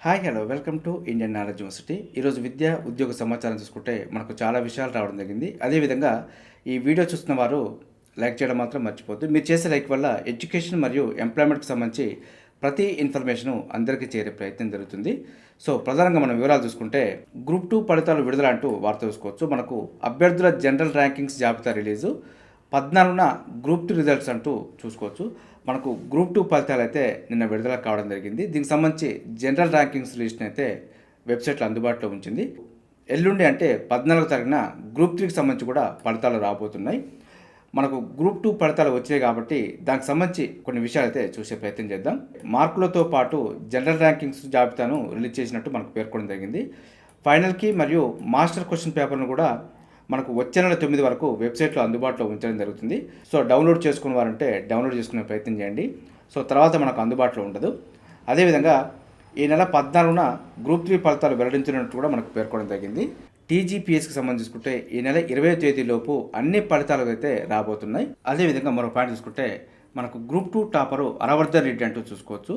Hi hello welcome to Indian knowledge university. ఈరోజు విద్య ఉద్యోగ సమాచారం చూసుకుంటే మనకు చాలా విషయాలు రావడం జరిగింది. అదేవిధంగా ఈ వీడియో చూస్తున్న వారు లైక్ చేయడం మాత్రం మర్చిపోద్దు. మీరు చేసే లైక్ వల్ల ఎడ్యుకేషన్ మరియు ఎంప్లాయ్మెంట్కి సంబంధించి ప్రతి ఇన్ఫర్మేషను అందరికీ చేరే ప్రయత్నం జరుగుతుంది. సో ప్రధానంగా మనం వివరాలు చూసుకుంటే గ్రూప్ 2 ఫలితాలు విడుదల అంటూ వార్త చూసుకోవచ్చు. మనకు అభ్యర్థుల జనరల్ ర్యాంకింగ్స్ జాబితా రిలీజు 14న గ్రూప్ 2 రిజల్ట్స్ అంటూ చూసుకోవచ్చు. మనకు గ్రూప్ 2 ఫలితాలు అయితే నిన్న విడుదల కావడం జరిగింది. దీనికి సంబంధించి జనరల్ ర్యాంకింగ్స్ లిస్ట్ని అయితే వెబ్సైట్లో అందుబాటులో ఉంచింది. ఎల్లుండి అంటే 14వ తారీఖున గ్రూప్ 3కి సంబంధించి కూడా ఫలితాలు రాబోతున్నాయి. మనకు గ్రూప్ 2 ఫలితాలు వచ్చాయి కాబట్టి దానికి సంబంధించి కొన్ని విషయాలు అయితే చూసే ప్రయత్నం చేద్దాం. మార్కులతో పాటు జనరల్ ర్యాంకింగ్స్ జాబితాను రిలీజ్ చేసినట్టు మనకు పేర్కొనడం జరిగింది. ఫైనల్కి మరియు మాస్టర్ క్వశ్చన్ పేపర్ను కూడా మనకు వచ్చే నెల 9 వరకు వెబ్సైట్లో అందుబాటులో ఉంచడం జరుగుతుంది. సో డౌన్లోడ్ చేసుకున్న వారంటే డౌన్లోడ్ చేసుకునే ప్రయత్నం చేయండి. సో తర్వాత మనకు అందుబాటులో ఉండదు. అదేవిధంగా ఈ నెల 14న గ్రూప్ 3 ఫలితాలు వెల్లడించినట్టు కూడా మనకు పేర్కొనడం జరిగింది. టీజీపీఎస్కి సంబంధించి చూసుకుంటే ఈ నెల 20వ తేదీలోపు అన్ని ఫలితాలు అయితే రాబోతున్నాయి. అదేవిధంగా మరో పాయింట్ చూసుకుంటే మనకు గ్రూప్ 2 టాపరు అరవర్ధన్ రెడ్డి అంటూ చూసుకోవచ్చు.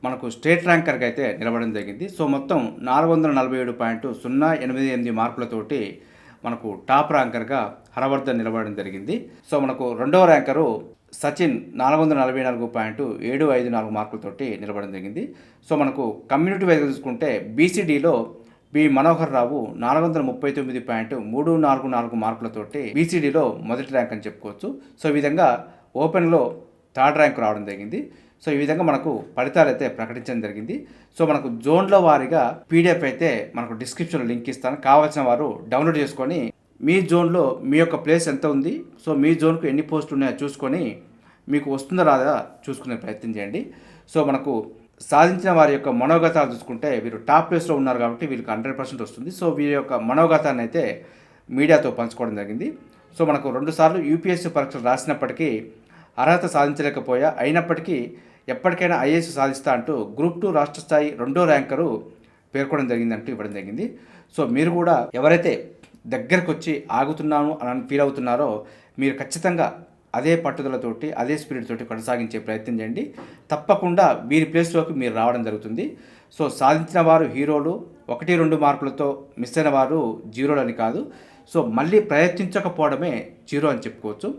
మనకు స్టేట్ ర్యాంకర్గా అయితే నిలబడడం జరిగింది. సో మొత్తం 447.088 మార్కులతోటి మనకు టాప్ ర్యాంకర్గా హరవర్ధన్ నిలబడడం జరిగింది. సో మనకు రెండవ ర్యాంకరు సచిన్ 444.754 మార్కులతోటి నిలబడడం జరిగింది. సో మనకు కమ్యూనిటీ వైజ్గా చూసుకుంటే బీసీడీలో బి మనోహర్ రావు 439.344 మార్కులతోటి బీసీడీలో మొదటి ర్యాంక్ అని చెప్పుకోవచ్చు. సో ఈ విధంగా ఓపెన్లో థర్డ్ ర్యాంక్ రావడం జరిగింది. సో ఈ విధంగా మనకు ఫలితాలు అయితే ప్రకటించడం జరిగింది. సో మనకు జోన్ల వారీగా పీడిఎఫ్ అయితే మనకు డిస్క్రిప్షన్లో లింక్ ఇస్తాను. కావాల్సిన వారు డౌన్లోడ్ చేసుకొని మీ జోన్లో మీ యొక్క ప్లేస్ ఎంత ఉంది, సో మీ జోన్కు ఎన్ని పోస్టులు ఉన్నాయో చూసుకొని మీకు వస్తుందో రాదా చూసుకునే ప్రయత్నం చేయండి. సో మనకు సాధించిన వారి యొక్క మనోగతాలు చూసుకుంటే వీరు టాప్ ప్లేస్లో ఉన్నారు కాబట్టి వీళ్ళకి 100% వస్తుంది. సో వీరి యొక్క మనోగతాన్ని అయితే మీడియాతో పంచుకోవడం జరిగింది. సో మనకు 2 సార్లు యూపీఎస్సీ పరీక్షలు రాసినప్పటికీ అర్హత సాధించలేకపోయా, అయినప్పటికీ ఎప్పటికైనా ఐఏఎస్ సాధిస్తా అంటూ గ్రూప్ 2 రాష్ట్ర స్థాయి 2వ ర్యాంకరు పేర్కొనడం జరిగిందంటూ ఇవ్వడం జరిగింది. సో మీరు కూడా ఎవరైతే దగ్గరకు వచ్చి ఆగుతున్నాను అని ఫీల్ అవుతున్నారో మీరు ఖచ్చితంగా అదే పట్టుదలతోటి అదే స్పిరిట్ తోటి కొనసాగించే ప్రయత్నం చేయండి. తప్పకుండా వీరి ప్లేస్లోకి మీరు రావడం జరుగుతుంది. సో సాధించిన వారు హీరోలు, 1-2 మార్కులతో మిస్ అయిన వారు జీరోలు అని కాదు. సో మళ్ళీ ప్రయత్నించకపోవడమే జీరో అని చెప్పుకోవచ్చు.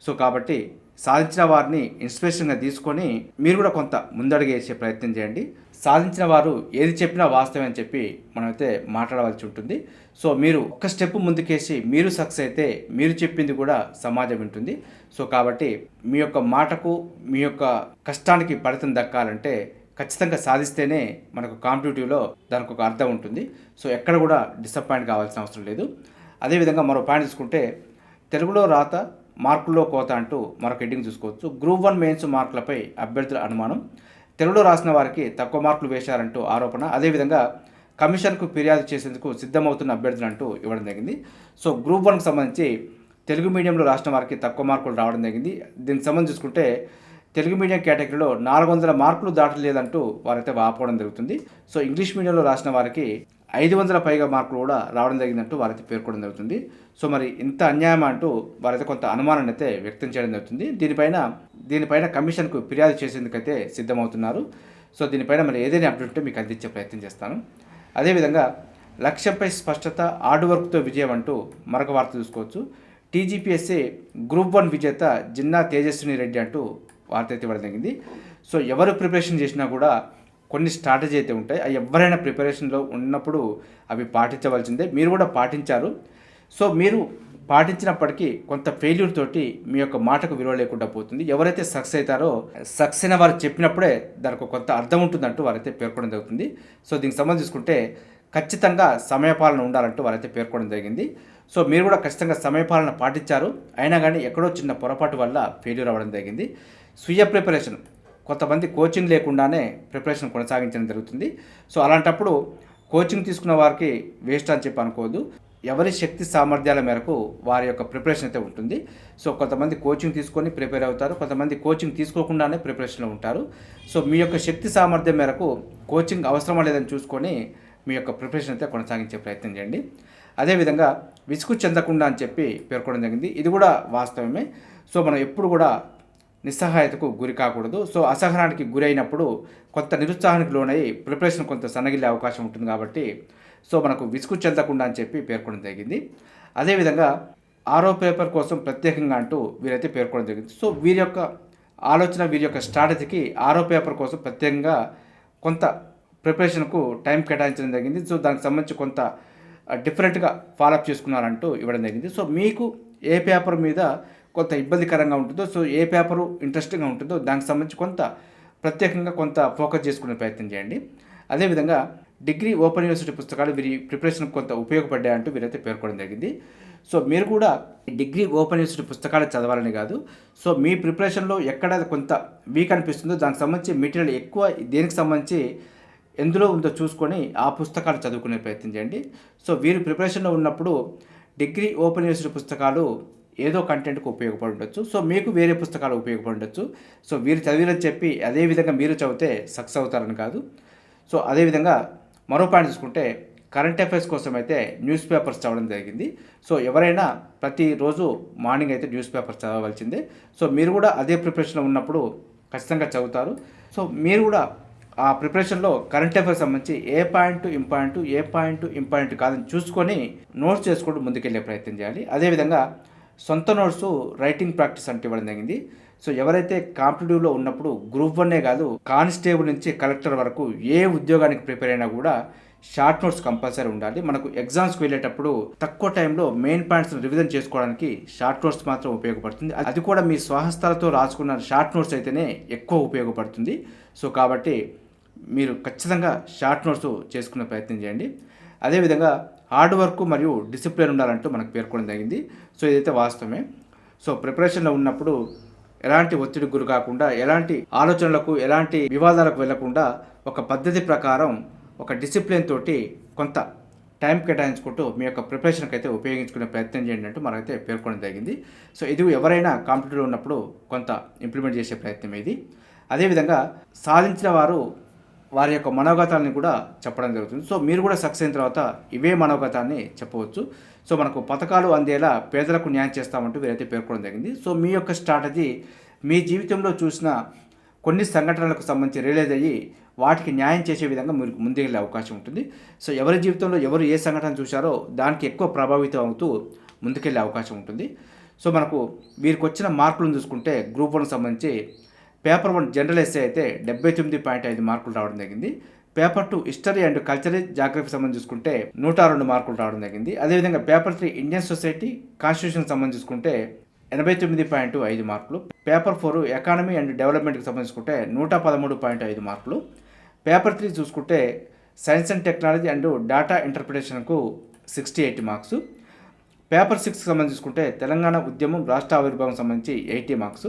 సో కాబట్టి సాధించిన వారిని ఇన్స్పిరేషన్గా తీసుకొని మీరు కూడా కొంత ముందడుగేసే ప్రయత్నం చేయండి. సాధించిన వారు ఏది చెప్పినా వాస్తవం అని చెప్పి మనమైతే మాట్లాడవలసి ఉంటుంది. సో మీరు ఒక్క స్టెప్ ముందుకేసి మీరు సక్సెస్ అయితే మీరు చెప్పింది కూడా సమాజం వింటుంది. సో కాబట్టి మీ యొక్క మాటకు మీ యొక్క కష్టానికి ఫలితం దక్కాలంటే ఖచ్చితంగా సాధిస్తేనే మనకు కాంపిటేటివ్లో దానికి ఒక అర్థం ఉంటుంది. సో ఎక్కడ కూడా డిసప్పాయింట్ కావాల్సిన అవసరం లేదు. అదేవిధంగా మరో పాయింట్ చూసుకుంటే తెలుగులో రాత మార్కుల్లో కోత అంటూ మరొక హెడ్డింగ్ చూసుకోవచ్చు. గ్రూప్ 1 మెయిన్స్ మార్కులపై అభ్యర్థుల అనుమానం, తెలుగులో రాసిన వారికి తక్కువ మార్కులు వేశారంటూ ఆరోపణ, అదేవిధంగా కమిషన్కు ఫిర్యాదు చేసేందుకు సిద్ధమవుతున్న అభ్యర్థులు అంటూ ఇవ్వడం జరిగింది. సో గ్రూప్ 1కి సంబంధించి తెలుగు మీడియంలో రాసిన వారికి తక్కువ మార్కులు రావడం జరిగింది. దీనికి సంబంధించి చూసుకుంటే తెలుగు మీడియం కేటగిరీలో 400 మార్కులు దాటలేదంటూ వారైతే వాపోవడం జరుగుతుంది. సో ఇంగ్లీష్ మీడియంలో రాసిన వారికి 500 పైగా మార్కులు కూడా రావడం జరిగిందంటూ వారైతే పేర్కొనడం జరుగుతుంది. సో మరి ఇంత అన్యాయం అంటూ వారైతే కొంత అనుమానాన్ని అయితే వ్యక్తం చేయడం జరుగుతుంది. దీనిపైన కమిషన్కు ఫిర్యాదు చేసేందుకైతే సిద్ధమవుతున్నారు. సో దీనిపైన మరి ఏదైనా అప్డేట్ ఉంటే మీకు అందించే ప్రయత్నం చేస్తాను. అదేవిధంగా లక్ష్యంపై స్పష్టత, హార్డ్ వర్క్తో విజయం అంటూ మరొక వార్త చూసుకోవచ్చు. టీజీపీఎస్సీ గ్రూప్ 1 విజేత జిన్నా తేజస్విని రెడ్డి అంటూ వార్త అయితే ఇవ్వడం జరిగింది. సో ఎవరు ప్రిపరేషన్ చేసినా కూడా కొన్ని స్ట్రాటజీ అయితే ఉంటాయి. అవి ఎవరైనా ప్రిపరేషన్లో ఉన్నప్పుడు అవి పాటించవలసిందే. మీరు కూడా పాటించారు. సో మీరు పాటించినప్పటికీ కొంత ఫెయిల్యూర్ తోటి మీ యొక్క మాటకు విలువ లేకుండా పోతుంది. ఎవరైతే సక్సెస్ అవుతారో సక్సెస్ అయిన వారు చెప్పినప్పుడే దానికి కొంత అర్థం ఉంటుందంటూ వారైతే పేర్కొనడం జరుగుతుంది. సో దీనికి సంబంధించి చూసుకుంటే ఖచ్చితంగా సమయపాలన ఉండాలంటూ వారైతే పేర్కొనడం జరిగింది. సో మీరు కూడా ఖచ్చితంగా సమయపాలన పాటించారు, అయినా కానీ ఎక్కడో చిన్న పొరపాటు వల్ల ఫెయిల్యూర్ అవ్వడం జరిగింది. స్వీయ ప్రిపరేషన్, కొంతమంది కోచింగ్ లేకుండానే ప్రిపరేషన్ కొనసాగించడం జరుగుతుంది. సో అలాంటప్పుడు కోచింగ్ తీసుకున్న వారికి వేస్ట్ అని చెప్పి అనుకోవద్దు. ఎవరి శక్తి సామర్థ్యాల మేరకు వారి యొక్క ప్రిపరేషన్ అయితే ఉంటుంది. సో కొంతమంది కోచింగ్ తీసుకొని ప్రిపేర్ అవుతారు, కొంతమంది కోచింగ్ తీసుకోకుండానే ప్రిపరేషన్లో ఉంటారు. సో మీ యొక్క శక్తి సామర్థ్యం మేరకు కోచింగ్ అవసరమా లేదని చూసుకొని మీ యొక్క ప్రిపరేషన్ అయితే కొనసాగించే ప్రయత్నం చేయండి. అదేవిధంగా విసుగు చెందకుండా అని చెప్పి పేర్కొనడం జరిగింది. ఇది కూడా వాస్తవమే. సో మనం ఎప్పుడు కూడా నిస్సహాయతకు గురి కాకూడదు. సో అసహనానికి గురి అయినప్పుడు కొంత నిరుత్సాహానికి లోనై ప్రిపరేషన్ కొంత సన్నగిల్లే అవకాశం ఉంటుంది కాబట్టి సో మనకు విసుగు చెందకుండా అని చెప్పి పేర్కొనడం జరిగింది. అదేవిధంగా ఆరో పేపర్ కోసం ప్రత్యేకంగా అంటూ వీరైతే పేర్కొనడం జరిగింది. సో వీరి యొక్క ఆలోచన, వీరి యొక్క స్ట్రాటజీకి ఆరో పేపర్ కోసం ప్రత్యేకంగా కొంత ప్రిపరేషన్కు టైం కేటాయించడం జరిగింది. సో దానికి సంబంధించి కొంత డిఫరెంట్గా ఫాలోఅప్ చేసుకున్నారంటూ ఇవ్వడం జరిగింది. సో మీకు ఏ పేపర్ మీద కొంత ఇబ్బందికరంగా ఉంటుందో, సో ఏ పేపరు ఇంట్రెస్టింగ్గా ఉంటుందో దానికి సంబంధించి కొంత ప్రత్యేకంగా కొంత ఫోకస్ చేసుకునే ప్రయత్నం చేయండి. అదేవిధంగా డిగ్రీ ఓపెన్ యూనివర్సిటీ పుస్తకాలు వీరి ప్రిపరేషన్కి కొంత ఉపయోగపడ్డాయంటూ వీరైతే పేర్కొనడం జరిగింది. సో మీరు కూడా డిగ్రీ ఓపెన్ యూనివర్సిటీ పుస్తకాలు చదవాలని కాదు, సో మీ ప్రిపరేషన్లో ఎక్కడ కొంత వీక్ అనిపిస్తుందో దానికి సంబంధించి మెటీరియల్ ఎక్కువ దేనికి సంబంధించి ఎందులో ఉందో చూసుకొని ఆ పుస్తకాలు చదువుకునే ప్రయత్నం చేయండి. సో వీరు ప్రిపరేషన్లో ఉన్నప్పుడు డిగ్రీ ఓపెన్ యూనివర్సిటీ పుస్తకాలు ఏదో కంటెంట్కి ఉపయోగపడి ఉండొచ్చు, సో మీకు వేరే పుస్తకాలు ఉపయోగపడి ఉండొచ్చు. సో వీరు చదివిరని చెప్పి అదేవిధంగా మీరు చదివితే సక్సెస్ అవుతారని కాదు. సో అదేవిధంగా మరో పాయింట్ చూసుకుంటే కరెంట్ అఫైర్స్ కోసం అయితే న్యూస్ పేపర్స్ చదవడం జరిగింది. సో ఎవరైనా ప్రతిరోజు మార్నింగ్ అయితే న్యూస్ పేపర్స్ చదవవలసిందే. సో మీరు కూడా అదే ప్రిపరేషన్లో ఉన్నప్పుడు ఖచ్చితంగా చదువుతారు. సో మీరు కూడా ఆ ప్రిపరేషన్లో కరెంట్ అఫైర్స్ సంబంధించి ఏ పాయింట్ ఇంపార్టెంట్ కాదని చూసుకొని నోట్స్ చేసుకుంటూ ముందుకెళ్ళే ప్రయత్నం చేయాలి. అదేవిధంగా సొంత నోట్స్ రైటింగ్ ప్రాక్టీస్ అంటే ఇవ్వడం జరిగింది. సో ఎవరైతే కాంపిటేటివ్లో ఉన్నప్పుడు గ్రూప్ 1 కాదు, కానిస్టేబుల్ నుంచి కలెక్టర్ వరకు ఏ ఉద్యోగానికి ప్రిపేర్ అయినా కూడా షార్ట్ నోట్స్ కంపల్సరీ ఉండాలి. మనకు ఎగ్జామ్స్కి వెళ్ళేటప్పుడు తక్కువ టైంలో మెయిన్ పాయింట్స్ రివిజన్ చేసుకోవడానికి షార్ట్ నోట్స్ మాత్రం ఉపయోగపడుతుంది. అది కూడా మీ స్వహస్తాలతో రాసుకున్న షార్ట్ నోట్స్ అయితేనే ఎక్కువ ఉపయోగపడుతుంది. సో కాబట్టి మీరు ఖచ్చితంగా షార్ట్ నోట్స్ చేసుకునే ప్రయత్నం చేయండి. అదేవిధంగా హార్డ్ వర్క్ మరియు డిసిప్లిన్ ఉండాలంటూ మనకు పేర్కొనడం జరిగింది. సో ఇదైతే వాస్తవమే. సో ప్రిపరేషన్లో ఉన్నప్పుడు ఎలాంటి ఒత్తిడికి గురి కాకుండా, ఎలాంటి ఆలోచనలకు, ఎలాంటి వివాదాలకు వెళ్లకుండా ఒక పద్ధతి ప్రకారం ఒక డిసిప్లిన్ తోటి కొంత టైం కేటాయించుకుంటూ మీ యొక్క ప్రిపరేషన్కి అయితే ఉపయోగించుకునే ప్రయత్నం చేయండి అంటూ మనకైతే పేర్కొనడం జరిగింది. సో ఇది ఎవరైనా కాంపిటేటివ్లో ఉన్నప్పుడు కొంత ఇంప్లిమెంట్ చేసే ప్రయత్నం ఇది. అదేవిధంగా సాధించిన వారు వారి యొక్క మనోగతాన్ని కూడా చెప్పడం జరుగుతుంది. సో మీరు కూడా సక్సెస్ అయిన తర్వాత ఇవే మనోగతాన్ని చెప్పవచ్చు. సో మనకు పథకాలు అందేలా పేదలకు న్యాయం చేస్తామంటూ వీరైతే పేర్కొనడం జరిగింది. సో మీ యొక్క స్ట్రాటజీ మీ జీవితంలో చూసిన కొన్ని సంఘటనలకు సంబంధించి రియలైజ్ అయ్యి వాటికి న్యాయం చేసే విధంగా మీరు ముందుకెళ్ళే అవకాశం ఉంటుంది. సో ఎవరి జీవితంలో ఎవరు ఏ సంఘటన చూశారో దానికి ఎక్కువ ప్రభావితం అవుతూ ముందుకెళ్ళే అవకాశం ఉంటుంది. సో మనకు వీరికి వచ్చిన మార్కులను చూసుకుంటే గ్రూప్ 1 సంబంధించి పేపర్ 1 జనరల్ ఎస్సే అయితే 79.5 మార్కులు రావడం జరిగింది. Paper 2 history and cultural geography సంబంధించి చూసుకుంటే 102 మార్కులు రావడం జరిగింది. అదేవిధంగా పేపర్ 3 ఇండియన్ సొసైటీ కాన్స్టిట్యూషన్ సంబంధించి చూసుకుంటే 89.5 మార్కులు. పేపర్ 4 ఎకానమీ అండ్ డెవలప్మెంట్కి సంబంధించుకుంటే 113.5 మార్కులు. పేపర్ 3 చూసుకుంటే science and technology and data ఇంటర్ప్రిటేషన్కు 68 మార్క్స్. పేపర్ 6 సంబంధించి చూసుకుంటే తెలంగాణ ఉద్యమం రాష్ట్ర ఆవిర్భావం సంబంధించి 80 మార్క్స్.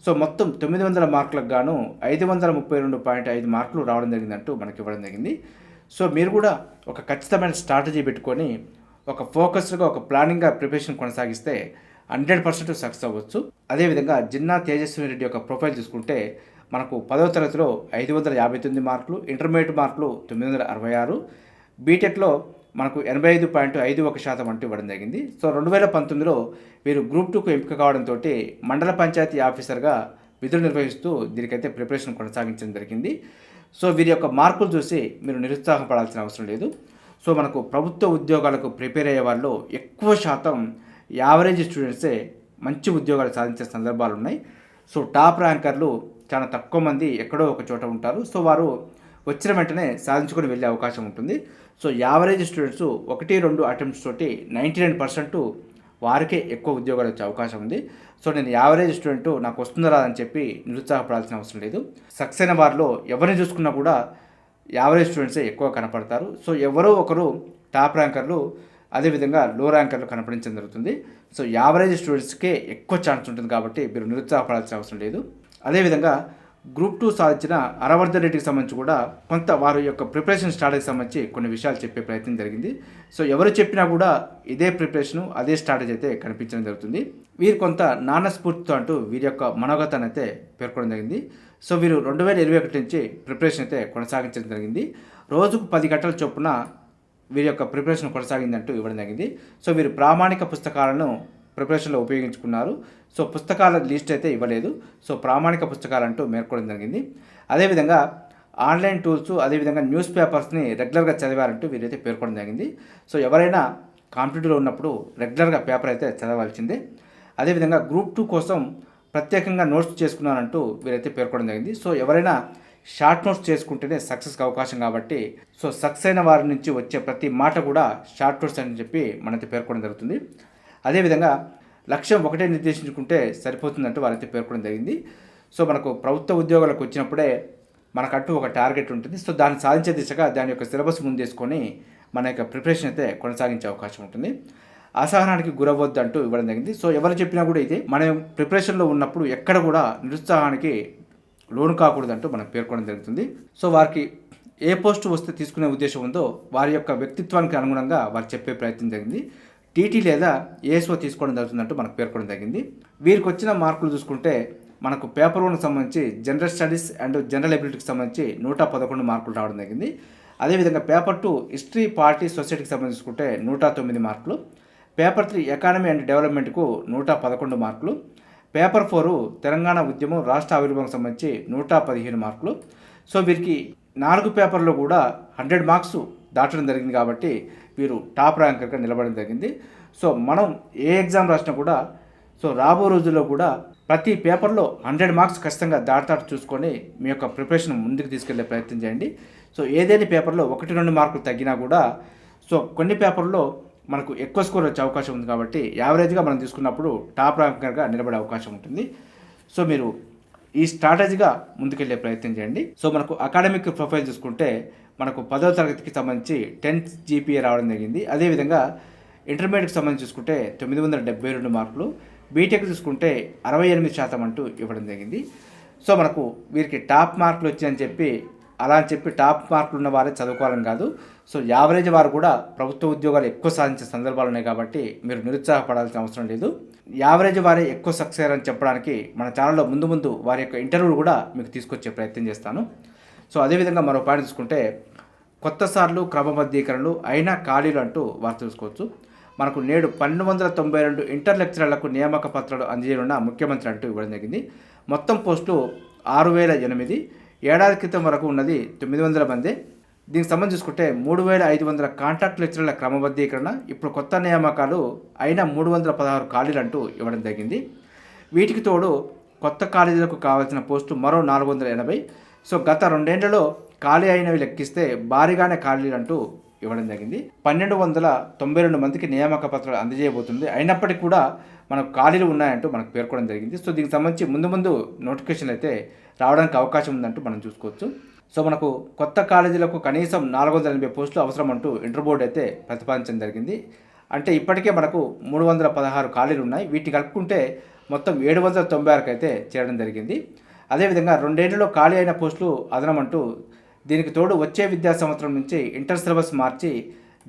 సో మొత్తం 900 మార్కులకు గాను 532.5 మార్కులు రావడం జరిగిందంటూ మనకి ఇవ్వడం జరిగింది. సో మీరు కూడా ఒక ఖచ్చితమైన స్ట్రాటజీ పెట్టుకొని ఒక ఫోకస్డ్గా ఒక ప్లానింగ్గా ప్రిపరేషన్ కొనసాగిస్తే 100% సక్సెస్ అవ్వచ్చు. అదేవిధంగా జిన్నా తేజస్విని రెడ్డి యొక్క ప్రొఫైల్ చూసుకుంటే మనకు 10వ తరగతిలో 559 మార్కులు, ఇంటర్మీడియట్ మార్కులు 966, బీటెక్లో మనకు 85.51% అంటూ ఇవ్వడం జరిగింది. సో 2019లో వీరు గ్రూప్ 2కు ఎంపిక కావడంతో మండల పంచాయతీ ఆఫీసర్గా విధులు నిర్వహిస్తూ దీనికైతే ప్రిపరేషన్ కొనసాగించడం జరిగింది. సో వీరి యొక్క మార్కులు చూసి మీరు నిరుత్సాహపడాల్సిన అవసరం లేదు. సో మనకు ప్రభుత్వ ఉద్యోగాలకు ప్రిపేర్ అయ్యే వాళ్ళు ఎక్కువ శాతం యావరేజ్ స్టూడెంట్సే మంచి ఉద్యోగాలు సాధించే సందర్భాలు ఉన్నాయి. సో టాప్ ర్యాంకర్లు చాలా తక్కువ మంది ఎక్కడో ఒక చోట ఉంటారు. సో వారు వచ్చిన వెంటనే సాధించుకొని వెళ్ళే అవకాశం ఉంటుంది. సో యావరేజ్ స్టూడెంట్స్ 1-2 అటెంప్ట్స్ తోటి 99% వారికే ఎక్కువ ఉద్యోగాలు వచ్చే అవకాశం ఉంది. సో నేను యావరేజ్ స్టూడెంట్ నాకు వస్తుందా రాదని చెప్పి నిరుత్సాహపడాల్సిన అవసరం లేదు. సక్సెస్ అయిన వారిలో ఎవరిని చూసుకున్నా కూడా యావరేజ్ స్టూడెంట్సే ఎక్కువ కనపడతారు. సో ఎవరో ఒకరు టాప్ ర్యాంకర్లు అదేవిధంగా లో ర్యాంకర్లు కనపడించడం జరుగుతుంది. సో యావరేజ్ స్టూడెంట్స్కే ఎక్కువ ఛాన్స్ ఉంటుంది కాబట్టి మీరు నిరుత్సాహపడాల్సిన అవసరం లేదు. అదేవిధంగా గ్రూప్ 2 సాధించిన అరవర్ధన్ రెడ్డికి సంబంధించి కూడా కొంత వారి యొక్క ప్రిపరేషన్ స్ట్రాటజీకి సంబంధించి కొన్ని విషయాలు చెప్పే ప్రయత్నం జరిగింది. సో ఎవరు చెప్పినా కూడా ఇదే ప్రిపరేషను అదే స్ట్రాటజీ అయితే కనిపించడం జరుగుతుంది. వీరు కొంత నాన్న స్ఫూర్తితో అంటూ వీరి యొక్క మనోగతాన్ని అయితే పేర్కొనడం జరిగింది. సో వీరు 2021 నుంచి ప్రిపరేషన్ అయితే కొనసాగించడం జరిగింది. రోజుకు 10 గంటల చొప్పున వీరి యొక్క ప్రిపరేషన్ కొనసాగిందంటూ ఇవ్వడం జరిగింది. సో వీరు ప్రామాణిక పుస్తకాలను ప్రిపరేషన్లో ఉపయోగించుకున్నారు. సో పుస్తకాల లిస్ట్ అయితే ఇవ్వలేదు. సో ప్రామాణిక పుస్తకాలంటూ పేర్కొనడం జరిగింది. అదేవిధంగా ఆన్లైన్ టూల్స్, అదేవిధంగా న్యూస్ పేపర్స్ని రెగ్యులర్గా చదివారంటూ వీరైతే పేర్కొనడం జరిగింది. సో ఎవరైనా కాంపిటేటివ్లో ఉన్నప్పుడు రెగ్యులర్గా పేపర్ అయితే చదవాల్సిందే. అదేవిధంగా గ్రూప్ 2 కోసం ప్రత్యేకంగా నోట్స్ చేసుకున్నారంటూ వీరైతే పేర్కొనడం జరిగింది. సో ఎవరైనా షార్ట్ నోట్స్ చేసుకుంటేనే సక్సెస్కి అవకాశం కాబట్టి సో సక్సెస్ అయిన వారి నుంచి వచ్చే ప్రతి మాట కూడా షార్ట్ నోట్స్ అని చెప్పి మనైతే పేర్కొనడం జరుగుతుంది. అదేవిధంగా లక్ష్యం ఒకటే నిర్దేశించుకుంటే సరిపోతుందంటూ వారైతే పేర్కొనడం జరిగింది. సో మనకు ప్రభుత్వ ఉద్యోగాలకు వచ్చినప్పుడే మనకంటూ ఒక టార్గెట్ ఉంటుంది. సో దాన్ని సాధించే దిశగా దాని యొక్క సిలబస్ ముందేసుకొని మన యొక్క ప్రిపరేషన్ అయితే కొనసాగించే అవకాశం ఉంటుంది. అసహనానికి గురవద్దు అంటూ ఇవ్వడం జరిగింది. సో ఎవరు చెప్పినా కూడా ఇదే, మనం ప్రిపరేషన్లో ఉన్నప్పుడు ఎక్కడ కూడా నిరుత్సాహానికి లోను కాకూడదంటూ మనం పేర్కొనడం జరుగుతుంది. సో వారికి ఏ పోస్టు వస్తే తీసుకునే ఉద్దేశం ఉందో వారి యొక్క వ్యక్తిత్వానికి అనుగుణంగా వారు చెప్పే ప్రయత్నం జరిగింది. టీటీ లేదా ఏఎస్ఓ తీసుకోవడం జరుగుతుందంటూ మనకు పేర్కొనడం జరిగింది. వీరికి వచ్చిన మార్కులు చూసుకుంటే మనకు పేపర్ 1కి సంబంధించి జనరల్ స్టడీస్ అండ్ జనరల్ ఎబిలిటీకి సంబంధించి 111 మార్కులు రావడం జరిగింది. అదేవిధంగా పేపర్ 2 హిస్టరీ, పాలిటీ, సొసైటీకి సంబంధించుకుంటే 109 మార్కులు, పేపర్ 3 ఎకానమీ అండ్ డెవలప్మెంట్కు 111 మార్కులు, పేపర్ 4 తెలంగాణ ఉద్యమం రాష్ట్ర ఆవిర్భావం సంబంధించి 115 మార్కులు. సో వీరికి 4 పేపర్లో కూడా 100 మార్క్స్ దాటడం జరిగింది కాబట్టి వీరు టాప్ ర్యాంకర్గా నిలబడడం జరిగింది. సో మనం ఏ ఎగ్జామ్ రాసినా కూడా సో రాబో రోజుల్లో కూడా ప్రతి పేపర్లో 100 మార్క్స్ ఖచ్చితంగా దాటాటు చూసుకొని మీ యొక్క ప్రిపరేషన్ ముందుకు తీసుకెళ్లే ప్రయత్నం చేయండి. సో ఏదైనా పేపర్లో 1-2 మార్కులు తగ్గినా కూడా సో కొన్ని పేపర్లో మనకు ఎక్కువ స్కోర్ వచ్చే అవకాశం ఉంది కాబట్టి యావరేజ్గా మనం తీసుకున్నప్పుడు టాప్ ర్యాంకర్గా నిలబడే అవకాశం ఉంటుంది. సో మీరు ఈ స్ట్రాటజీగా ముందుకెళ్లే ప్రయత్నం చేయండి. సో మనకు అకాడమిక్ ప్రొఫైల్ చూసుకుంటే మనకు 10వ తరగతికి సంబంధించి 10th GPA రావడం జరిగింది. అదేవిధంగా ఇంటర్మీడియట్కి సంబంధించి చూసుకుంటే 972 మార్కులు, బీటెక్ చూసుకుంటే 68% అంటూ ఇవ్వడం జరిగింది. సో మనకు వీరికి టాప్ మార్కులు వచ్చాయని చెప్పి అలా అని చెప్పి టాప్ మార్కులు ఉన్న వారే చదువుకోవాలని కాదు. సో యావరేజ్ వారు కూడా ప్రభుత్వ ఉద్యోగాలు ఎక్కువ సాధించే సందర్భాలు ఉన్నాయి కాబట్టి మీరు నిరుత్సాహపడాల్సిన అవసరం లేదు. యావరేజ్ వారే ఎక్కువ సక్సెస్ అయ్యారని చెప్పడానికి మన ఛానల్లో ముందు వారి యొక్క ఇంటర్వ్యూలు కూడా మీకు తీసుకొచ్చే ప్రయత్నం చేస్తాను. సో అదేవిధంగా మరో పాయింట్ చూసుకుంటే కొత్త సార్లు క్రమబద్ధీకరణలు అయినా ఖాళీలు అంటూ వారు చూసుకోవచ్చు. మనకు నేడు 1292 ఇంటర్ లెక్చరర్లకు నియామక పత్రాలు అందజేయనున్న ముఖ్యమంత్రి అంటూ ఇవ్వడం జరిగింది. మొత్తం పోస్టులు 6008, ఏడాది క్రితం వరకు ఉన్నది 900 మంది. దీనికి సంబంధించి చూసుకుంటే 3500 కాంట్రాక్ట్ లెక్చరర్ల క్రమబద్ధీకరణ, ఇప్పుడు కొత్త నియామకాలు అయినా 316 ఖాళీలు అంటూ ఇవ్వడం జరిగింది. వీటికి తోడు కొత్త కాలేజీలకు కావాల్సిన పోస్టులు మరో 480. సో గత 2 ఏళ్లలో ఖాళీ అయినవి లెక్కిస్తే భారీగానే ఖాళీలు అంటూ ఇవ్వడం జరిగింది. 1292 మందికి నియామక పత్రాలు అందజేయబోతుంది. అయినప్పటికీ కూడా మనకు ఖాళీలు ఉన్నాయంటూ మనకు పేర్కొనడం జరిగింది. సో దీనికి సంబంధించి ముందు నోటిఫికేషన్ అయితే రావడానికి అవకాశం ఉందంటూ మనం చూసుకోవచ్చు. సో మనకు కొత్త కాలేజీలకు కనీసం 480 పోస్టులు అవసరం అంటూ ఇంటర్ బోర్డు అయితే ప్రతిపాదించడం జరిగింది. అంటే ఇప్పటికే మనకు 316 ఖాళీలు ఉన్నాయి. వీటిని కలుపుకుంటే మొత్తం 796 అయితే చేరడం జరిగింది. అదేవిధంగా 2 ఏళ్లలో ఖాళీ అయిన పోస్టులు అదనమంటూ దీనికి తోడు వచ్చే విద్యా సంవత్సరం నుంచి ఇంటర్ సిలబస్ మార్చి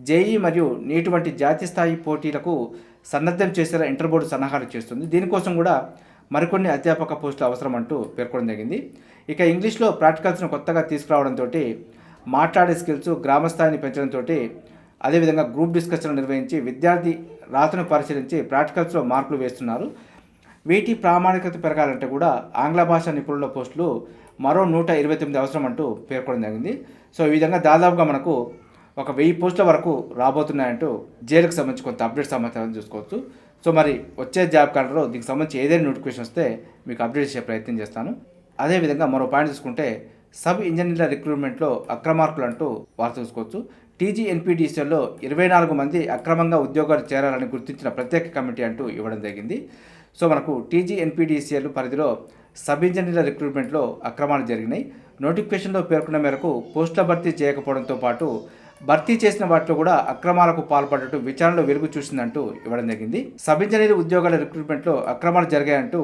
జేఈ మరియు నీట్ వంటి జాతీయ స్థాయి పోటీలకు సన్నద్ధం చేసేలా ఇంటర్ బోర్డు సన్నాహాలు చేస్తుంది. దీనికోసం కూడా మరికొన్ని అధ్యాపక పోస్టులు అవసరం అంటూ పేర్కొనడం జరిగింది. ఇక ఇంగ్లీష్లో ప్రాక్టికల్స్ను కొత్తగా తీసుకురావడంతో మాట్లాడే స్కిల్స్ గ్రామ స్థాయిని పెంచడంతో అదేవిధంగా గ్రూప్ డిస్కషన్లు నిర్వహించి విద్యార్థి రాతను పరిశీలించి ప్రాక్టికల్స్లో మార్కులు వేస్తున్నారు. వీటి ప్రామాణికత పెరగాలంటే కూడా ఆంగ్ల భాష నిపుణుల పోస్టులు మరో 129 అవసరం అంటూ పేర్కొనడం జరిగింది. సో ఈ విధంగా దాదాపుగా మనకు ఒక 1000 పోస్టుల వరకు రాబోతున్నాయంటూ జైలుకు సంబంధించి కొంత అప్డేట్ సమాచారం చూసుకోవచ్చు. సో మరి వచ్చే జాబ్ కార్డులో దీనికి సంబంధించి ఏదైనా నోటిఫికేషన్ వస్తే మీకు అప్డేట్ చేసే ప్రయత్నం చేస్తాను. అదేవిధంగా మరో పాయింట్ చూసుకుంటే సబ్ ఇంజనీర్ల రిక్రూట్మెంట్లో అక్రమార్కులు అంటూ వార్త చూసుకోవచ్చు. TGNPDCLలో 24 మంది అక్రమంగా ఉద్యోగాలు చేరాలని గుర్తించిన ప్రత్యేక కమిటీ అంటూ ఇవ్వడం జరిగింది. సో మనకు TGNPDCL పరిధిలో సబ్ ఇంజనీర్ల రిక్రూట్మెంట్లో అక్రమాలు జరిగినాయి. నోటిఫికేషన్లో పేర్కొన్న మేరకు పోస్టుల భర్తీ చేయకపోవడంతో పాటు భర్తీ చేసిన వాటిలో కూడా అక్రమాలకు పాల్పడ్డట్టు విచారణలో వెలుగు చూసిందంటూ ఇవ్వడం జరిగింది. సబ్ ఇంజనీర్ ఉద్యోగాల రిక్రూట్మెంట్లో అక్రమాలు జరిగాయంటూ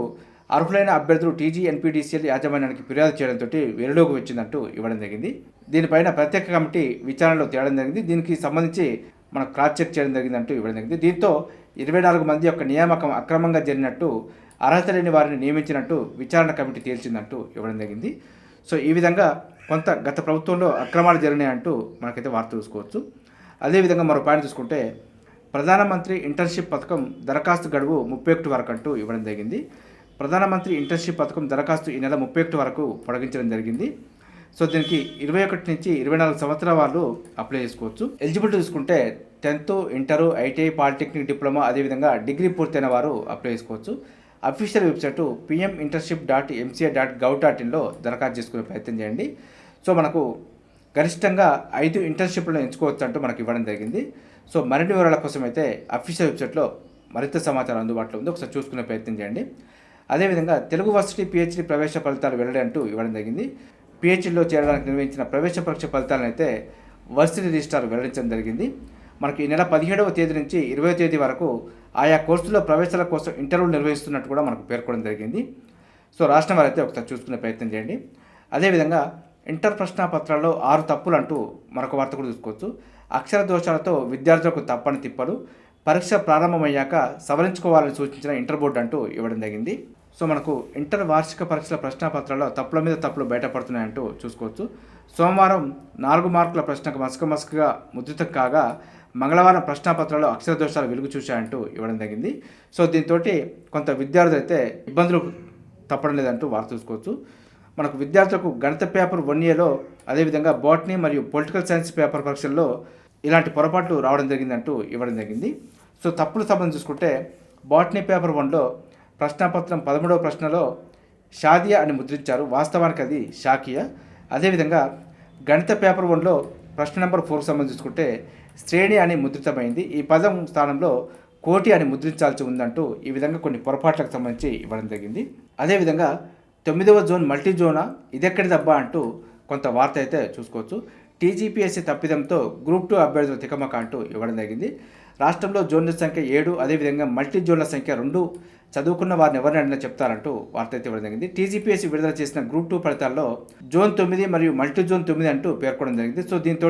అర్హులైన అభ్యర్థులు TGNPDCL యాజమాన్యానికి ఫిర్యాదు చేయడంతో వెలుగులోకి వచ్చిందంటూ ఇవ్వడం జరిగింది. దీనిపైన ప్రత్యేక కమిటీ విచారణలో తేవడం జరిగింది. దీనికి సంబంధించి మనం క్రాస్ చెక్ చేయడం జరిగిందంటూ ఇవ్వడం జరిగింది. దీంతో 24 మంది యొక్క నియామకం అక్రమంగా జరిగినట్టు, అర్హత లేని వారిని నియమించినట్టు విచారణ కమిటీ తేల్చిందంటూ ఇవ్వడం జరిగింది. సో ఈ విధంగా కొంత గత ప్రభుత్వంలో అక్రమాలు జరిగినాయంటూ మనకైతే వార్త చూసుకోవచ్చు. అదేవిధంగా మరో పాయింట్ చూసుకుంటే ప్రధానమంత్రి ఇంటర్న్షిప్ పథకం దరఖాస్తు గడువు 31 వరకు అంటూ ఇవ్వడం జరిగింది. ప్రధానమంత్రి ఇంటర్న్షిప్ పథకం దరఖాస్తు ఈ నెల 31 వరకు పొడిగించడం జరిగింది. సో దీనికి 21 నుంచి 24 సంవత్సరాల వాళ్ళు అప్లై చేసుకోవచ్చు. ఎలిజిబిలిటీ చూసుకుంటే 10th, inter, ITI, polytechnic, diploma, అదేవిధంగా డిగ్రీ పూర్తయిన వారు అప్లై చేసుకోవచ్చు. అఫీషియల్ వెబ్సైట్ pminternship.mca.gov.inలో దరఖాస్తు చేసుకునే ప్రయత్నం చేయండి. సో మనకు గరిష్టంగా 5 ఇంటర్న్షిప్లను ఎంచుకోవచ్చు అంటూ మనకు ఇవ్వడం జరిగింది. సో మరిన్ని వివరాల కోసం అయితే అఫీషియల్ వెబ్సైట్లో మరింత సమాచారం అందుబాటులో ఉంది, ఒకసారి చూసుకునే ప్రయత్నం చేయండి. అదేవిధంగా తెలుగు వర్సిటీ పిహెచ్డి ప్రవేశ ఫలితాలు వెల్లడి అంటూ ఇవ్వడం జరిగింది. పిహెచ్డిలో చేరడానికి నిర్వహించిన ప్రవేశ పరీక్ష ఫలితాలను అయితే వర్సిటీ రిజిస్ట్రార్ వెల్లడించడం జరిగింది. మనకి ఈ నెల 17వ తేదీ నుంచి 20వ తేదీ వరకు ఆయా కోర్సుల్లో ప్రవేశాల కోసం ఇంటర్వ్యూలు నిర్వహిస్తున్నట్టు కూడా మనకు పేర్కొనడం జరిగింది. సో రాష్ట్రం వారైతే ఒకసారి చూసుకునే ప్రయత్నం చేయండి. అదేవిధంగా ఇంటర్ ప్రశ్నాపత్రాల్లో 6 తప్పులు అంటూ మరొక వార్త కూడా చూసుకోవచ్చు. అక్షర దోషాలతో విద్యార్థులకు తప్పని తిప్పలు, పరీక్ష ప్రారంభమయ్యాక సవరించుకోవాలని సూచించిన ఇంటర్ బోర్డు అంటూ ఇవ్వడం జరిగింది. సో మనకు ఇంటర్ వార్షిక పరీక్షల ప్రశ్నాపత్రాల్లో తప్పుల మీద తప్పులు బయటపడుతున్నాయంటూ చూసుకోవచ్చు. సోమవారం 4 మార్కుల ప్రశ్నకు మసకగా ముద్రితం కాగా మంగళవారం ప్రశ్నాపత్రాల్లో అక్షర దోషాలు వెలుగు చూశాయంటూ ఇవ్వడం జరిగింది. సో దీంతో కొంత విద్యార్థులు అయితే ఇబ్బందులు తప్పడం లేదంటూ వార్త చూసుకోవచ్చు. మనకు విద్యార్థులకు గణిత పేపర్ 1Aలో, అదేవిధంగా బాటనీ మరియు పొలిటికల్ సైన్స్ పేపర్ పరీక్షల్లో ఇలాంటి పొరపాట్లు రావడం జరిగిందంటూ ఇవ్వడం జరిగింది. సో తప్పుల సంబంధం చూసుకుంటే బాటనీ పేపర్ 1లో ప్రశ్నాపత్రం 13వ ప్రశ్నలో షాదియా అని ముద్రించారు, వాస్తవానికి అది షాకియా. అదేవిధంగా గణిత పేపర్ 1లో ప్రశ్న నెంబర్ 4 సంబంధం చూసుకుంటే శ్రేణి అని ముద్రితమైంది, ఈ పదం స్థానంలో కోటి అని ముద్రించాల్సి ఉందంటూ ఈ విధంగా కొన్ని పొరపాట్లకు సంబంధించి ఇవ్వడం జరిగింది. అదేవిధంగా 9వ జోన్ మల్టీ జోనా, ఇదెక్కడిదబ్బా అంటూ కొంత వార్త అయితే చూసుకోవచ్చు. టీజీపీఎస్సీ తప్పిదంతో గ్రూప్ 2 అభ్యర్థుల తికమక అంటూ ఇవ్వడం జరిగింది. రాష్ట్రంలో జోన్ల సంఖ్య 7, అదేవిధంగా మల్టీ జోన్ల సంఖ్య 2 చదువుకున్న వారిని ఎవరినైనా చెప్తారంటూ వార్త అయితే ఇవ్వడం జరిగింది. టీజీపీఎస్సీ విడుదల చేసిన గ్రూప్ 2 ఫలితాల్లో జోన్ 9 మరియు మల్టీ జోన్ 9 అంటూ పేర్కొనడం జరిగింది. సో దీంతో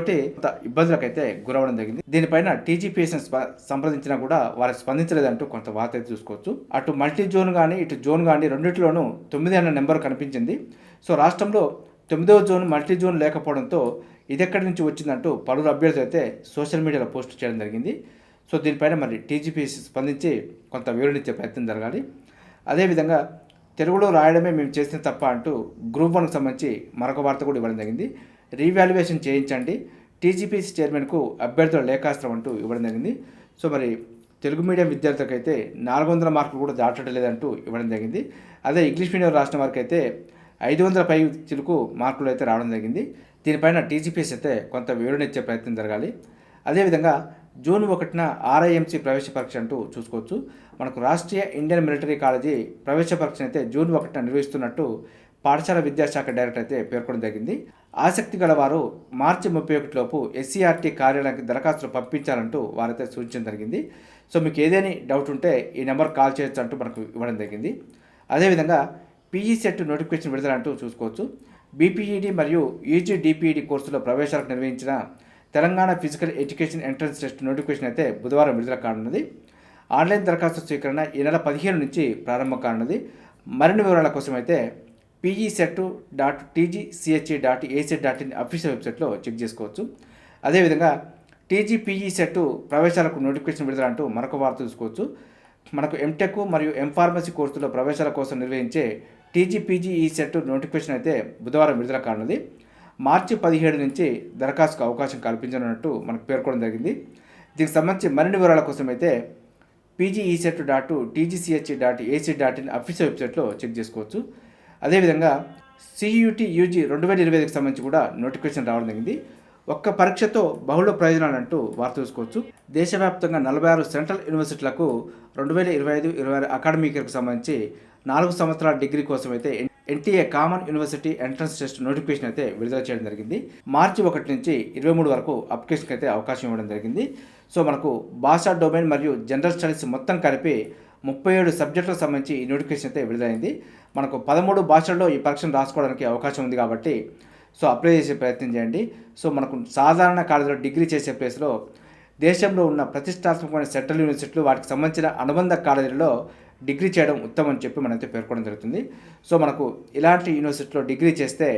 ఇబ్బందులకైతే గురవడం జరిగింది. దీనిపైన టీజీపీఎస్సీ సంప్రదించినా కూడా వారికి స్పందించలేదంటూ కొంత వార్త అయితే చూసుకోవచ్చు. అటు మల్టీ జోన్ కానీ ఇటు జోన్ కానీ రెండింటిలోనూ 9 అన్న నెంబర్ కనిపించింది. సో రాష్ట్రంలో 9వ జోన్ మల్టీ జోన్ లేకపోవడంతో ఇదెక్కడి నుంచి వచ్చిందంటూ పలువురు అభ్యర్థులు అయితే సోషల్ మీడియాలో పోస్ట్ చేయడం జరిగింది. సో దీనిపైన మరి టీజీపీఎస్సీ స్పందించి కొంత వివరణ ఇచ్చే ప్రయత్నం జరగాలి. అదేవిధంగా తెలుగులో రాయడమే మేము చేసిన తప్ప అంటూ గ్రూప్ 1కు సంబంధించి మరొక వార్త కూడా ఇవ్వడం జరిగింది. రీవాల్యుయేషన్ చేయించండి, టీజీపీఎస్సీ చైర్మన్కు అభ్యర్థుల లేఖాస్త్రం అంటూ ఇవ్వడం జరిగింది. సో మరి తెలుగు మీడియం విద్యార్థులకు అయితే 400 మార్కులు కూడా దాటడం లేదంటూ ఇవ్వడం జరిగింది. అదే ఇంగ్లీష్ మీడియం రాసిన వారికి అయితే 500 పై చిలుకు మార్కులు అయితే రావడం జరిగింది. దీనిపైన టీజీపీఎస్సీ అయితే కొంత వివరణ ఇచ్చే ప్రయత్నం జరగాలి. అదేవిధంగా జూన్ 1న ఆర్ఐఎంసీ ప్రవేశ పరీక్ష అంటూ చూసుకోవచ్చు. మనకు రాష్ట్రీయ ఇండియన్ మిలిటరీ కాలేజీ ప్రవేశ పరీక్షను అయితే జూన్ 1న నిర్వహిస్తున్నట్టు పాఠశాల విద్యాశాఖ డైరెక్టర్ అయితే పేర్కొనడం జరిగింది. ఆసక్తి గలవారు మార్చి 31 లోపు ఎస్సీఆర్టీ కార్యాలయానికి దరఖాస్తులు పంపించాలంటూ వారైతే సూచించడం జరిగింది. సో మీకు ఏదైనా డౌట్ ఉంటే ఈ నెంబర్ కాల్ చేయొచ్చు అంటూ మనకు ఇవ్వడం జరిగింది. అదేవిధంగా పీజీ సెట్ నోటిఫికేషన్ విడుదల అంటూ చూసుకోవచ్చు. బీపీఈడీ మరియు యూజీడీపీఈడీ కోర్సులో ప్రవేశాలకు నిర్వహించిన Telangana physical education entrance test notification అయితే బుధవారం విడుదల కానున్నది. ఆన్లైన్ దరఖాస్తు స్వీకరణ ఈ నెల 15 నుంచి ప్రారంభం కానున్నది. మరిన్ని వివరాల కోసం అయితే pgset.tgche.ac.in అఫీషియల్ వెబ్సైట్లో చెక్ చేసుకోవచ్చు. అదేవిధంగా టీజీపీఈ సెట్ ప్రవేశాలకు నోటిఫికేషన్ విడుదల అంటూ మరొక వార్త చూసుకోవచ్చు. మనకు ఎంటెక్ మరియు ఎంఫార్మసీ కోర్సులో ప్రవేశాల కోసం నిర్వహించే టీజీపీజీఈ సెట్ నోటిఫికేషన్ అయితే బుధవారం విడుదల కానున్నది. మార్చి 17 నుంచి దరఖాస్తుకు అవకాశం కల్పించనున్నట్టు మనకు పేర్కొనడం జరిగింది. దీనికి సంబంధించి మరిన్ని వివరాల కోసం అయితే pgset.tgche.ac.in అఫీషియల్ వెబ్సైట్లో చెక్ చేసుకోవచ్చు. అదేవిధంగా సియూటీ యూజీ 2025కి సంబంధించి కూడా నోటిఫికేషన్ రావడం జరిగింది. ఒక్క పరీక్షతో బహుళ ప్రయోజనాలు అంటూ వార్త చూసుకోవచ్చు. దేశవ్యాప్తంగా 46 సెంట్రల్ యూనివర్సిటీలకు 2025-26 అకాడమిక్ ఇయర్కు సంబంధించి 4 సంవత్సరాల డిగ్రీ కోసం అయితే NTA common university entrance test notification అయితే విడుదల చేయడం జరిగింది. మార్చి 1 నుంచి 23 వరకు అప్లికేషన్కి అయితే అవకాశం ఇవ్వడం జరిగింది. సో మనకు భాషా డొమైన్ మరియు జనరల్ స్టడీస్ మొత్తం కలిపి 37 సబ్జెక్టులకు సంబంధించి ఈ నోటిఫికేషన్ అయితే విడుదలైంది. మనకు 13 భాషల్లో ఈ పరీక్షను రాసుకోవడానికి అవకాశం ఉంది కాబట్టి సో అప్లై చేసే ప్రయత్నం చేయండి. సో మనకు సాధారణ కాలేజీలో డిగ్రీ చేసే ప్లేస్లో దేశంలో ఉన్న ప్రతిష్టాత్మకమైన సెంట్రల్ యూనివర్సిటీలు వాటికి సంబంధించిన అనుబంధ కాలేజీలలో డిగ్రీ చేయడం ఉత్తమం అని చెప్పి మనైతే పేర్కొనడం జరుగుతుంది. సో మనకు ఇలాంటి యూనివర్సిటీలో డిగ్రీ చేస్తే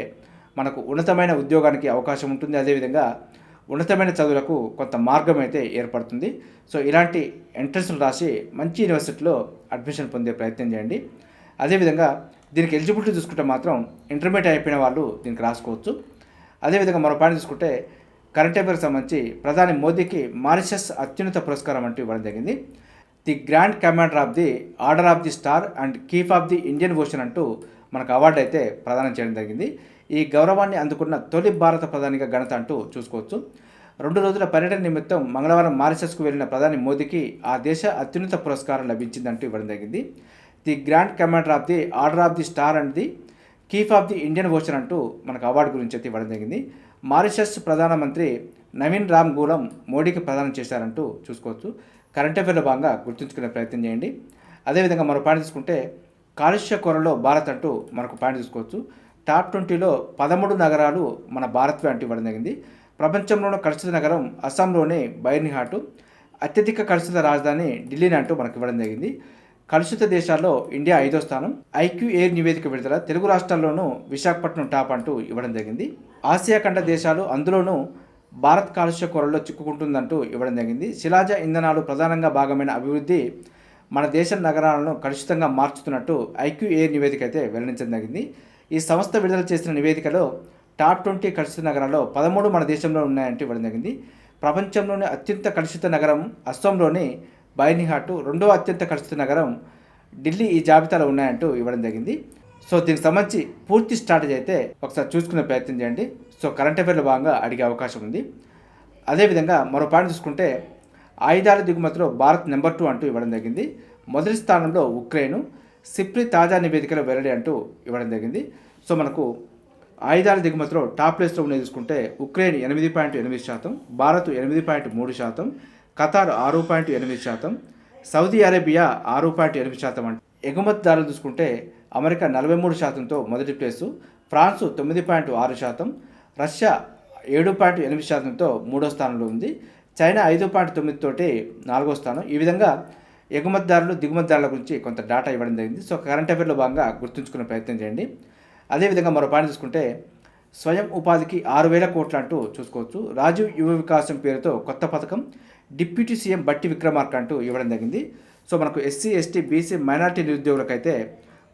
మనకు ఉన్నతమైన ఉద్యోగానికి అవకాశం ఉంటుంది. అదేవిధంగా ఉన్నతమైన చదువులకు కొంత మార్గం అయితే ఏర్పడుతుంది. సో ఇలాంటి ఎంట్రన్స్లు రాసి మంచి యూనివర్సిటీలో అడ్మిషన్ పొందే ప్రయత్నం చేయండి. అదేవిధంగా దీనికి ఎలిజిబిలిటీ చూసుకుంటే మాత్రం ఇంటర్మీడియట్ అయిపోయిన వాళ్ళు దీనికి రాసుకోవచ్చు. అదేవిధంగా మరో పాయింట్ చూసుకుంటే కరెంట్ అఫైర్కి సంబంధించి ప్రధాని మోదీకి మారిషస్ అత్యున్నత పురస్కారం అంటూ ఇవ్వడం జరిగింది. The grand commander of the order of the star and keep of the Indian ocean అంటూ మనకు అవార్డు అయితే ప్రదానం చేయడం జరిగింది. ఈ గౌరవాన్ని అందుకున్న తొలి భారత ప్రధానిగా ఘనత అంటూ చూసుకోవచ్చు. 2 రోజుల పర్యటన నిమిత్తం మంగళవారం మారిషస్కు వెళ్లిన ప్రధాని మోదీకి ఆ దేశ అత్యున్నత పురస్కారం లభించిందంటూ ఇవ్వడం జరిగింది. The grand commander of the order of the star and the keep of the Indian ocean అంటూ మనకు అవార్డు గురించి అయితే ఇవ్వడం జరిగింది. మారిషస్ ప్రధానమంత్రి నవీన్ రామ్ గూలం మోడీకి ప్రదానం చేశారంటూ చూసుకోవచ్చు. కరెంట్ అఫైర్లో భాగంగా గుర్తుంచుకునే ప్రయత్నం చేయండి. అదేవిధంగా మరో పాయింట్ తీసుకుంటే కాలుష్య కోరలో భారత్ అంటూ మరొక పాయింట్ చూసుకోవచ్చు. టాప్ 20లో 13 నగరాలు మన భారత్వే అంటూ ఇవ్వడం జరిగింది. ప్రపంచంలోని కలుషిత నగరం అస్సాంలోని బైర్నిహాటు, అత్యధిక కలుషిత రాజధాని ఢిల్లీని అంటూ మనకు ఇవ్వడం జరిగింది. కలుషిత దేశాల్లో ఇండియా 5వ స్థానం. ఐక్యూ ఎయిర్ నివేదిక విడుదల తెలుగు రాష్ట్రాల్లోనూ విశాఖపట్నం టాప్ అంటూ ఇవ్వడం జరిగింది. ఆసియా ఖండ దేశాలు అందులోనూ భారత్ కాలుష్య కోరల్లో చిక్కుకుంటుందంటూ ఇవ్వడం జరిగింది. శిలాజ ఇంధనాలు ప్రధానంగా భాగమైన అభివృద్ధి మన దేశ నగరాలను కలుషితంగా మార్చుతున్నట్టు ఐక్యూ ఎయిర్ నివేదిక అయితే వెల్లడించడం జరిగింది. ఈ సంస్థ విడుదల చేసిన నివేదికలో టాప్ 20 కలుషిత నగరాల్లో 13 మన దేశంలో ఉన్నాయంటూ ఇవ్వడం జరిగింది. ప్రపంచంలోని అత్యంత కలుషిత నగరం అస్సాంలోని బైర్నిహాటు, 2వ అత్యంత కలుషిత నగరం ఢిల్లీ ఈ జాబితాలో ఉన్నాయంటూ ఇవ్వడం జరిగింది. సో దీనికి సంబంధించి పూర్తి స్ట్రాటజీ అయితే ఒకసారి చూసుకునే ప్రయత్నం చేయండి. సో కరెంట్ అఫైర్లో భాగంగా అడిగే అవకాశం ఉంది. అదేవిధంగా మరో పాయింట్ చూసుకుంటే ఆయుధాల దిగుమతిలో భారత్ నెంబర్ 2 అంటూ ఇవ్వడం జరిగింది. మొదటి స్థానంలో ఉక్రెయిన్, సిప్రి తాజా నివేదికలో వెల్లడి అంటూ ఇవ్వడం జరిగింది. సో మనకు ఆయుధాల దిగుమతిలో టాప్ ప్లేస్లో ఉన్నది చూసుకుంటే Ukraine 8.8%, Bharat 8.3%, Qatar 6.8%, Saudi Arabia 6.8%. అంటే ఎగుమతిదారులు చూసుకుంటే అమెరికా 43%తో మొదటి ప్లేసు, ఫ్రాన్స్ 9.6%, రష్యా 7.8%తో 3వ స్థానంలో ఉంది, చైనా 5.9 తోటి 4వ స్థానం. ఈ విధంగా ఎగుమతిదారులు దిగుమతిదారుల గురించి కొంత డేటా ఇవ్వడం జరిగింది. సో కరెంట్ అఫైర్లో భాగంగా గుర్తుంచుకునే ప్రయత్నం చేయండి. అదేవిధంగా మరో పాయింట్ చూసుకుంటే స్వయం ఉపాధికి 6,000 కోట్లు అంటూ చూసుకోవచ్చు. రాజీవ్ యువ వికాసం పేరుతో కొత్త పథకం డిప్యూటీ సీఎం బట్టి విక్రమార్క అంటూ ఇవ్వడం జరిగింది. సో మనకు ఎస్సీ, ఎస్టీ, బీసీ, మైనార్టీ నిరుద్యోగులకైతే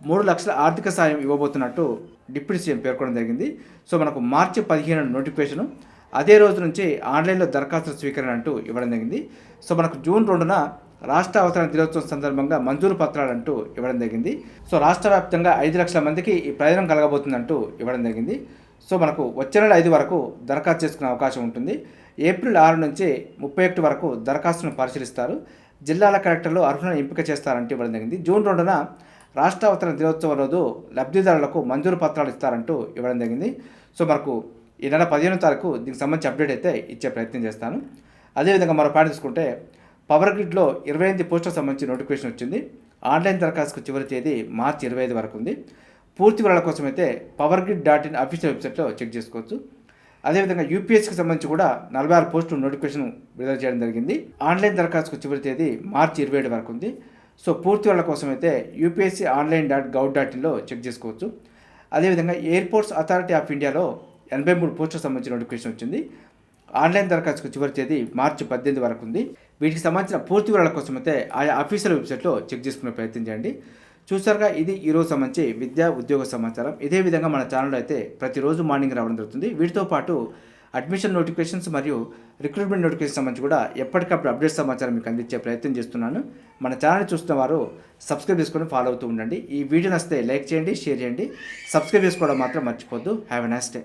3 లక్షల ఆర్థిక సాయం ఇవ్వబోతున్నట్టు డిప్యూటీ సీఎం పేర్కొనడం జరిగింది. సో మనకు మార్చి 15 నోటిఫికేషను, అదే రోజు నుంచి ఆన్లైన్లో దరఖాస్తుల స్వీకరణ అంటూ ఇవ్వడం జరిగింది. సో మనకు జూన్ 2న రాష్ట్ర అవతరణ దినోత్సవం సందర్భంగా మంజూరు పత్రాలు అంటూ ఇవ్వడం జరిగింది. సో రాష్ట్ర వ్యాప్తంగా 5 లక్షల మందికి ఈ ప్రయోజనం కలగబోతుందంటూ ఇవ్వడం జరిగింది. సో మనకు వచ్చే నెల 5 వరకు దరఖాస్తు చేసుకునే అవకాశం ఉంటుంది. ఏప్రిల్ 6 నుంచి 31 వరకు దరఖాస్తును పరిశీలిస్తారు. జిల్లాల కలెక్టర్లు అర్హులను ఎంపిక చేస్తారంటూ ఇవ్వడం జరిగింది. జూన్ 2న రాష్ట్ర అవతరణ దినోత్సవం రోజు లబ్ధిదారులకు మంజూరు పత్రాలు ఇస్తారంటూ ఇవ్వడం జరిగింది. సో మనకు ఈ నెల 15వ తారీఖు దీనికి సంబంధించి అప్డేట్ అయితే ఇచ్చే ప్రయత్నం చేస్తాను. అదేవిధంగా మరో పాయింట్ తీసుకుంటే పవర్ గ్రిడ్లో 28 పోస్టులకు సంబంధించి నోటిఫికేషన్ వచ్చింది. ఆన్లైన్ దరఖాస్తుకు చివరి తేదీ మార్చి 25 వరకు ఉంది. పూర్తి వివరాల కోసం అయితే powergrid.in అఫీషియల్ వెబ్సైట్లో చెక్ చేసుకోవచ్చు. అదేవిధంగా యూపీఎస్సీకి సంబంధించి కూడా 46 పోస్టులు నోటిఫికేషన్ విడుదల చేయడం జరిగింది. ఆన్లైన్ దరఖాస్తుకు చివరి తేదీ మార్చి 27 వరకు ఉంది. సో పూర్తి వివరాల కోసం అయితే upsc.online.gov.inలో చెక్ చేసుకోవచ్చు. అదేవిధంగా ఎయిర్పోర్ట్స్ అథారిటీ ఆఫ్ ఇండియాలో 83 పోస్టులకు సంబంధించిన నోటిఫికేషన్ వచ్చింది. ఆన్లైన్ దరఖాస్తుకు చివరి తేదీ మార్చి 18 వరకు ఉంది. వీటికి సంబంధించిన పూర్తి వివరాల కోసం అయితే ఆయా అఫీషియల్ వెబ్సైట్లో చెక్ చేసుకునే ప్రయత్నం చేయండి. చూసారుగా, ఇది ఈరోజు సంబంధించి విద్యా ఉద్యోగ సమాచారం. ఇదే విధంగా మన ఛానల్లో అయితే ప్రతిరోజు మార్నింగ్ రావడం జరుగుతుంది. వీటితో పాటు అడ్మిషన్ నోటిఫికేషన్స్ మరియు రిక్రూట్మెంట్ నోటిఫికేషన్ సంబంధించి కూడా ఎప్పటికప్పుడు అప్డేట్ సమాచారం మీకు అందించే ప్రయత్నం చేస్తున్నాను. మన ఛానల్ చూస్తున్న వారు సబ్స్క్రైబ్ చేసుకొని ఫాలో అవుతూ ఉండండి. ఈ వీడియో నచ్చితే లైక్ చేయండి, షేర్ చేయండి, సబ్స్క్రైబ్ చేసుకోవడం మాత్రం మర్చిపోద్దు. Have a nice day.